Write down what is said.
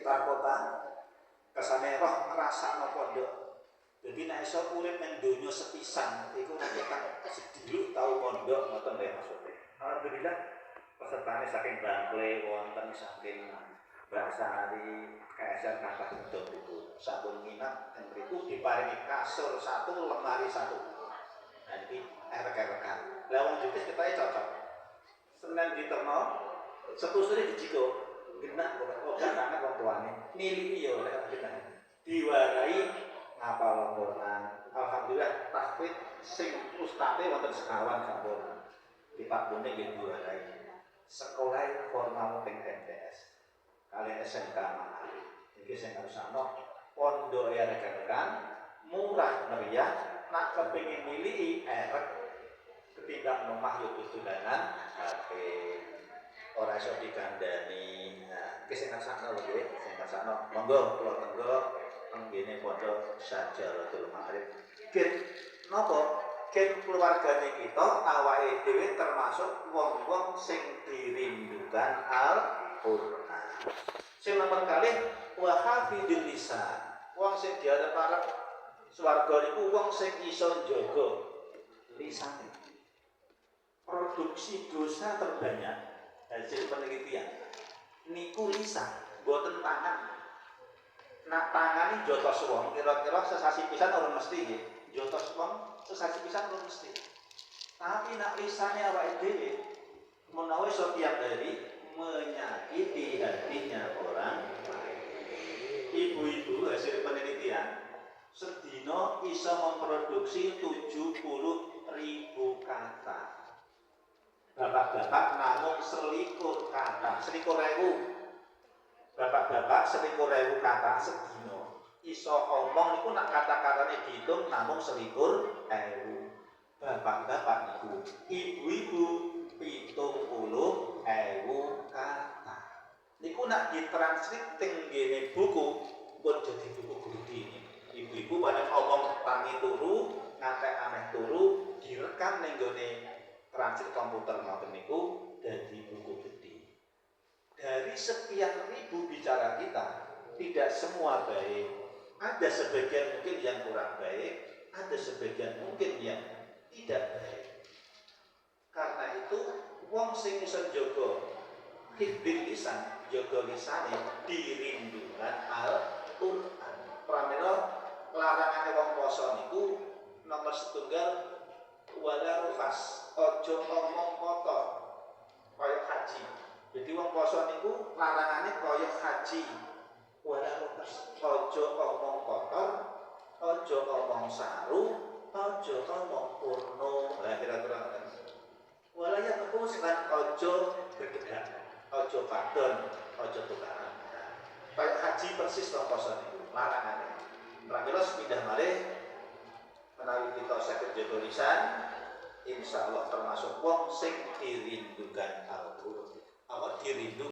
sekitar kota kesane roh ngrasakno pondok. Jadi nek iso urip ning donya sepisan iku nek kita sediluk tau pondok ngoten lho maksudnya. Alhamdulillah pesertane saking Bangkle wonten saking Bangsari KSR kathah betul itu. Sampun minat teng mriku diparingi kasur satu, lemari satu. Nah iki erek-erekan. Lah wong jukis ketoke cocok. Senin diterno, setusune dijiko. Genah kok banget wong tuane. Niliki yo lek genah. Diwarai ngapal Quran. Alhamdulillah tahfidz sing ustate wonten sekawan sampun. Di Pak Bune nggih diwarai. Sekolah formal teng MTS. Kalian SMK mahal. Iki sing harusano pondok ya rekan-rekan murah meriah. Nak kepengin milih erek ketimbang omah yo dolanan kafe. Ora iso dikandani. Nah, iki sing ngrasakno lho nggih, sing ngrasakno. Monggo kula tenggo tenggene pondok Sajaratul Maghrib. Ket napa? Ket keluargane kita awake dhewe termasuk wong-wong sing dirindukan Al-Qur'an. Sing nomor kalih wa hafidil lisan. Wong sing diarep-arep swarga niku wong sing iso njaga lisane. Produksi dosa terbanyak hasil penelitian niku lisan, boten tangan. Nak tangani jotos wong kira-kira sesasi pisan ora mesti nggih. Jotos wong sesasi pisan ora mesti. Tapi nak lisane awake dhewe menawa iso tiap hari menyakiti hatinya orang lain. Ibu-ibu hasil penelitian sedina iso memproduksi 70.000 kata. Bapak-bapak namung 21 kata, 21.000. Bapak-bapak 21.000 kata sedina. Iso omong niku nak kata-katane dihitung namung 21.000. Bapak-bapak niku, ibu-ibu 70.000 kata. Niku nak ditranslate teng ngene buku pun jadi buku gede ini. Ibu-ibu pada omong tangi turu, ngantek ameh turu, direkam ning gone transit komputer ngoten niku dadi buku gede. Dari sekian ribu bicara kita, tidak semua baik. Ada sebagian mungkin yang kurang baik, ada sebagian mungkin yang tidak baik. Karena itu wong sing iso jaga hifdzil lisan, jaga lisane dirindukan Al-Qur'an. Pramila larangane wong poso niku nomor setunggal wala rufas, aja ngomong kotor kaya haji. Jadi wong poso niku larangane kaya haji. Wala rufas, aja ngomong kotor, aja ngomong saru, aja ngomong porno. Lah kira-kira wala ya tepus lan aja bergedak, aja padon, aja tukaran. Kaya haji persis wong poso niku larangane. Pramila pindah malih menawi kita saged jaga lisan, insyaallah termasuk wong sing dirindukan Al-Qur'an. Apa dirindu